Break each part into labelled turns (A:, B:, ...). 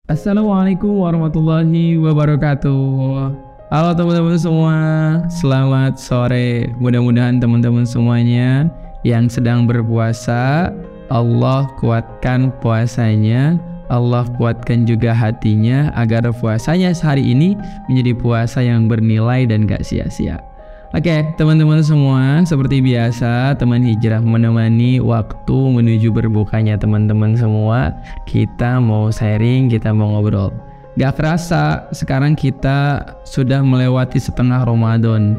A: Assalamualaikum warahmatullahi wabarakatuh. Halo teman-teman semua, selamat sore. Mudah-mudahan teman-teman semuanya yang sedang berpuasa, Allah kuatkan puasanya, Allah kuatkan juga hatinya agar puasanya sehari ini menjadi puasa yang bernilai dan gak sia-sia. Oke, teman-teman semua, seperti biasa teman hijrah menemani waktu menuju berbukanya teman-teman semua. Kita mau sharing, kita mau ngobrol. Gak kerasa sekarang kita sudah melewati setengah Ramadan.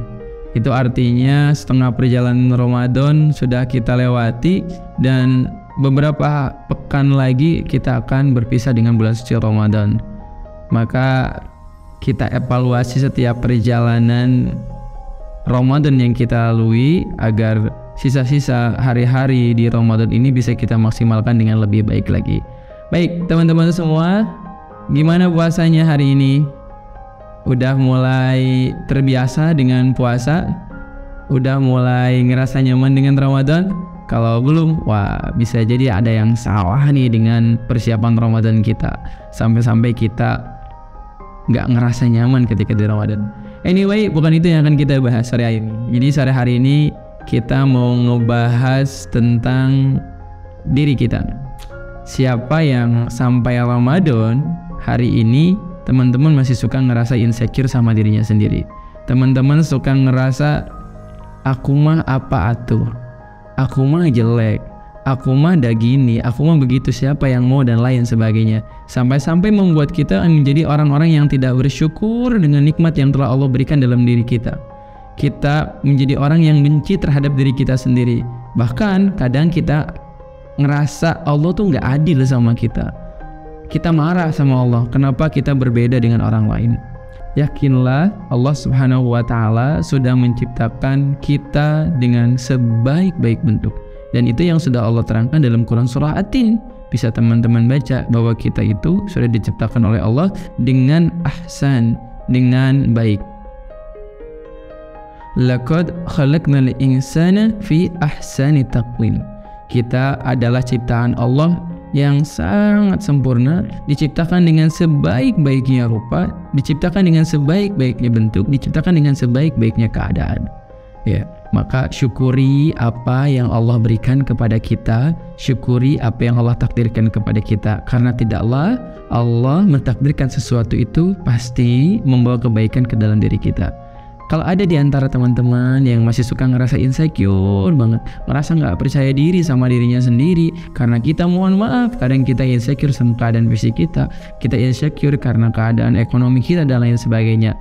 A: Itu artinya setengah perjalanan Ramadan sudah kita lewati, dan beberapa pekan lagi kita akan berpisah dengan bulan suci Ramadan. Maka kita evaluasi setiap perjalanan Ramadan yang kita lalui agar sisa-sisa hari-hari di Ramadan ini bisa kita maksimalkan dengan lebih baik lagi. Baik teman-teman semua, gimana puasanya hari ini? Udah mulai terbiasa dengan puasa? Udah mulai ngerasa nyaman dengan Ramadan? Kalau belum, wah bisa jadi ada yang salah nih dengan persiapan Ramadan kita. Sampai-sampai kita nggak ngerasa nyaman ketika di Ramadan. Anyway, bukan itu yang akan kita bahas sore hari ini. Jadi sore hari ini kita mau ngebahas tentang diri kita. Siapa yang sampai Ramadan hari ini teman-teman masih suka ngerasa insecure sama dirinya sendiri. Teman-teman suka ngerasa aku mah apa atuh, aku mah jelek, aku mah dah gini, aku mah begitu, siapa yang mau, dan lain sebagainya. Sampai-sampai membuat kita menjadi orang-orang yang tidak bersyukur dengan nikmat yang telah Allah berikan dalam diri kita. Kita menjadi orang yang benci terhadap diri kita sendiri. Bahkan kadang kita ngerasa Allah tuh nggak adil sama kita. Kita marah sama Allah, kenapa kita berbeda dengan orang lain. Yakinlah Allah Subhanahu wa Ta'ala sudah menciptakan kita dengan sebaik-baik bentuk. Dan itu yang sudah Allah terangkan dalam Quran surah At-Tin. Bisa teman-teman baca bahwa kita itu sudah diciptakan oleh Allah dengan ahsan, dengan baik. Laqad khalaqnal insana fi ahsani taqwim. Kita adalah ciptaan Allah yang sangat sempurna, diciptakan dengan sebaik-baiknya rupa, diciptakan dengan sebaik-baiknya bentuk, diciptakan dengan sebaik-baiknya keadaan. Ya, maka syukuri apa yang Allah berikan kepada kita, syukuri apa yang Allah takdirkan kepada kita, karena tidaklah Allah mentakdirkan sesuatu itu pasti membawa kebaikan ke dalam diri kita. Kalau ada di antara teman-teman yang masih suka ngerasa insecure banget, ngerasa nggak percaya diri sama dirinya sendiri, karena kita mohon maaf, kadang kita insecure sama keadaan fisik kita insecure karena keadaan ekonomi kita dan lain sebagainya.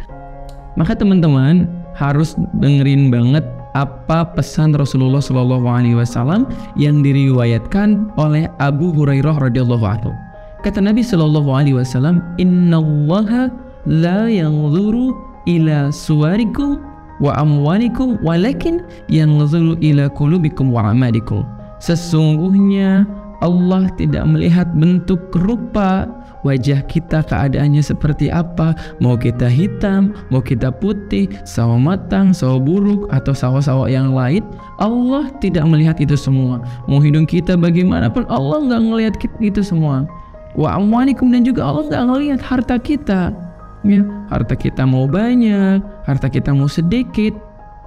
A: Maka teman-teman harus dengerin banget apa pesan Rasulullah SAW yang diriwayatkan oleh Abu Hurairah radhiyallahu anhu. Kata Nabi SAW, Innallaha la yanzuru ila suwarikum wa amwalikum walakin yanzuru ila qulubikum wa amalikum. Sesungguhnya Allah tidak melihat bentuk rupa wajah kita, keadaannya seperti apa, mau kita hitam, mau kita putih, sawo matang, sawo buruk, atau sawo-sawo yang lain. Allah tidak melihat itu semua. Mau hidung kita bagaimanapun, Allah nggak ngelihat itu semua. Wa amwalikum, dan juga Allah nggak ngelihat harta kita. Ya, harta kita mau banyak, harta kita mau sedikit,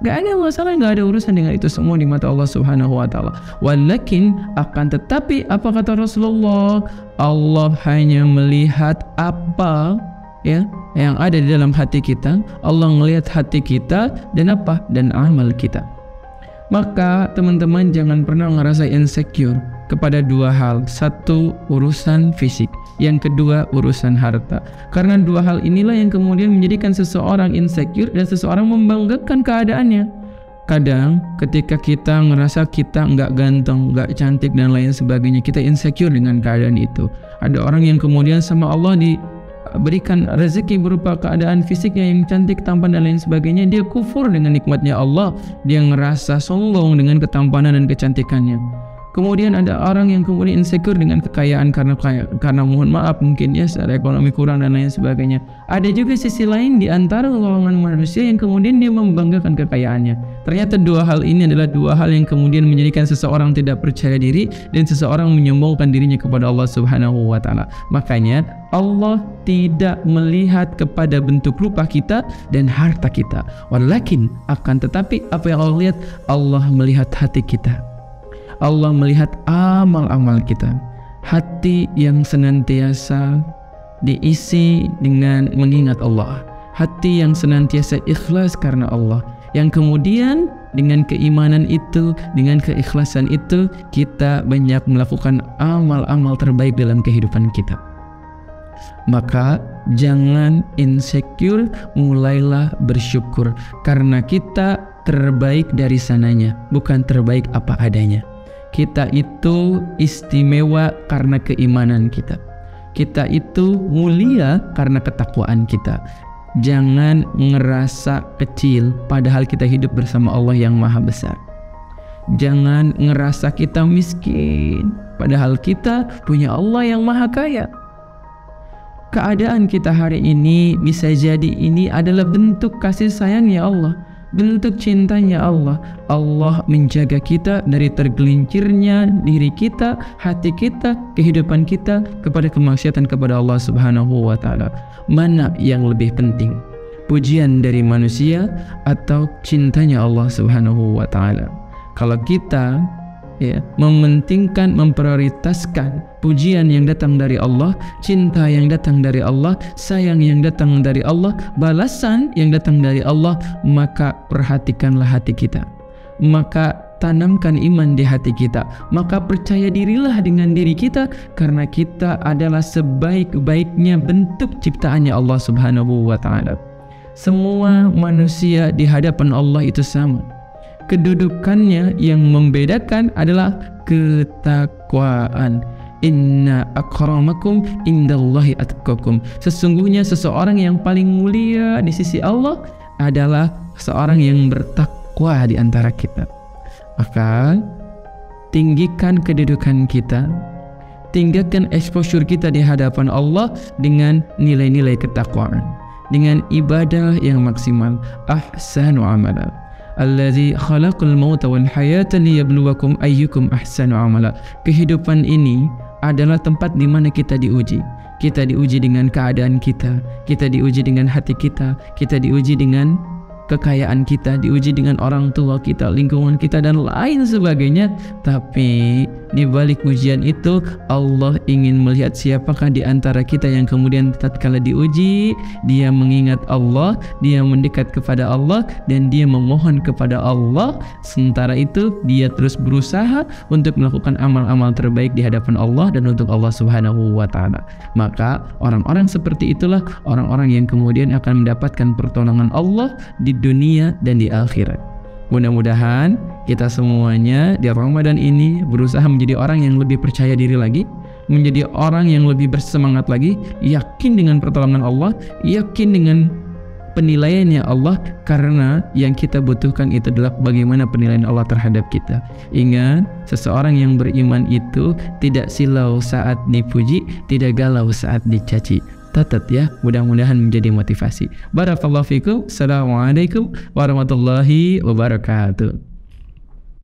A: gak ada masalah, gak ada urusan dengan itu semua di mata Allah Subhanahu wa Ta'ala. Walakin, akan tetapi, apa kata Rasulullah? Allah hanya melihat apa ya yang ada di dalam hati kita. Allah melihat hati kita dan apa? Dan amal kita. Maka teman-teman jangan pernah ngerasa insecure kepada dua hal. Satu, urusan fisik. Yang kedua, urusan harta. Karena dua hal inilah yang kemudian menjadikan seseorang insecure dan seseorang membanggakan keadaannya. Kadang ketika kita ngerasa kita nggak ganteng, nggak cantik dan lain sebagainya, kita insecure dengan keadaan itu. Ada orang yang kemudian sama Allah diberikan rezeki berupa keadaan fisiknya yang cantik, tampan dan lain sebagainya, dia kufur dengan nikmatnya Allah. Dia ngerasa sombong dengan ketampanan dan kecantikannya. Kemudian ada orang yang kemudian insecure dengan kekayaan karena mohon maaf mungkin ya secara ekonomi kurang dan lain sebagainya. Ada juga sisi lain di antara golongan manusia yang kemudian dia membanggakan kekayaannya. Ternyata dua hal ini adalah dua hal yang kemudian menjadikan seseorang tidak percaya diri dan seseorang menyombongkan dirinya kepada Allah Subhanahu wa taala. Makanya Allah tidak melihat kepada bentuk rupa kita dan harta kita. Walakin akan tetapi apa yang Allah lihat? Allah melihat hati kita. Allah melihat amal-amal kita. Hati yang senantiasa diisi dengan mengingat Allah. Hati yang senantiasa ikhlas karena Allah. Yang kemudian dengan keimanan itu, dengan keikhlasan itu, kita banyak melakukan amal-amal terbaik dalam kehidupan kita. Maka jangan insecure, mulailah bersyukur. Karena kita terbaik dari sananya, bukan terbaik apa adanya. Kita itu istimewa karena keimanan kita. Kita itu mulia karena ketakwaan kita. Jangan ngerasa kecil padahal kita hidup bersama Allah yang Maha Besar. Jangan ngerasa kita miskin padahal kita punya Allah yang Maha Kaya. Keadaan kita hari ini bisa jadi ini adalah bentuk kasih sayangnya Allah, bentuk cintanya Allah. Allah menjaga kita dari tergelincirnya diri kita, hati kita, kehidupan kita kepada kemaksiatan kepada Allah Subhanahu wa taala. Mana yang lebih penting? Pujian dari manusia atau cintanya Allah Subhanahu wa taala? Kalau kita mementingkan, memprioritaskan pujian yang datang dari Allah, cinta yang datang dari Allah, sayang yang datang dari Allah, balasan yang datang dari Allah, maka perhatikanlah hati kita, maka tanamkan iman di hati kita, maka percaya dirilah dengan diri kita, karena kita adalah sebaik-baiknya bentuk ciptaannya Allah Subhanahu wa taala. Semua manusia di hadapan Allah itu sama. Kedudukannya yang membedakan adalah ketakwaan. Inna akramakum indallahi atqakum. Sesungguhnya seseorang yang paling mulia di sisi Allah adalah seorang yang bertakwa di antara kita. Maka tinggikan kedudukan kita, tinggikan exposure kita di hadapan Allah dengan nilai-nilai ketakwaan, dengan ibadah yang maksimal. Ahsanu amala. Allazi khalaqal mauta wal hayata liyabluwakum ayyukum ahsanu amala. Kehidupan ini adalah tempat di mana kita diuji. Kita diuji dengan keadaan kita diuji dengan hati kita diuji dengan kekayaan kita, diuji dengan orang tua kita, lingkungan kita, dan lain sebagainya. Tapi di balik ujian itu Allah ingin melihat siapakah di antara kita yang kemudian tatkala diuji dia mengingat Allah, dia mendekat kepada Allah, dan dia memohon kepada Allah. Sementara itu dia terus berusaha untuk melakukan amal-amal terbaik di hadapan Allah dan untuk Allah Subhanahu wa taala. Maka orang-orang seperti itulah orang-orang yang kemudian akan mendapatkan pertolongan Allah di dunia dan di akhirat. Mudah-mudahan kita semuanya di Ramadan ini berusaha menjadi orang yang lebih percaya diri lagi, menjadi orang yang lebih bersemangat lagi, yakin dengan pertolongan Allah, yakin dengan penilaiannya Allah, karena yang kita butuhkan itu adalah bagaimana penilaian Allah terhadap kita. Ingat, seseorang yang beriman itu tidak silau saat dipuji, tidak galau saat dicaci. Catat ya, mudah-mudahan menjadi motivasi. Barakallahu fikum. Assalamualaikum warahmatullahi wabarakatuh.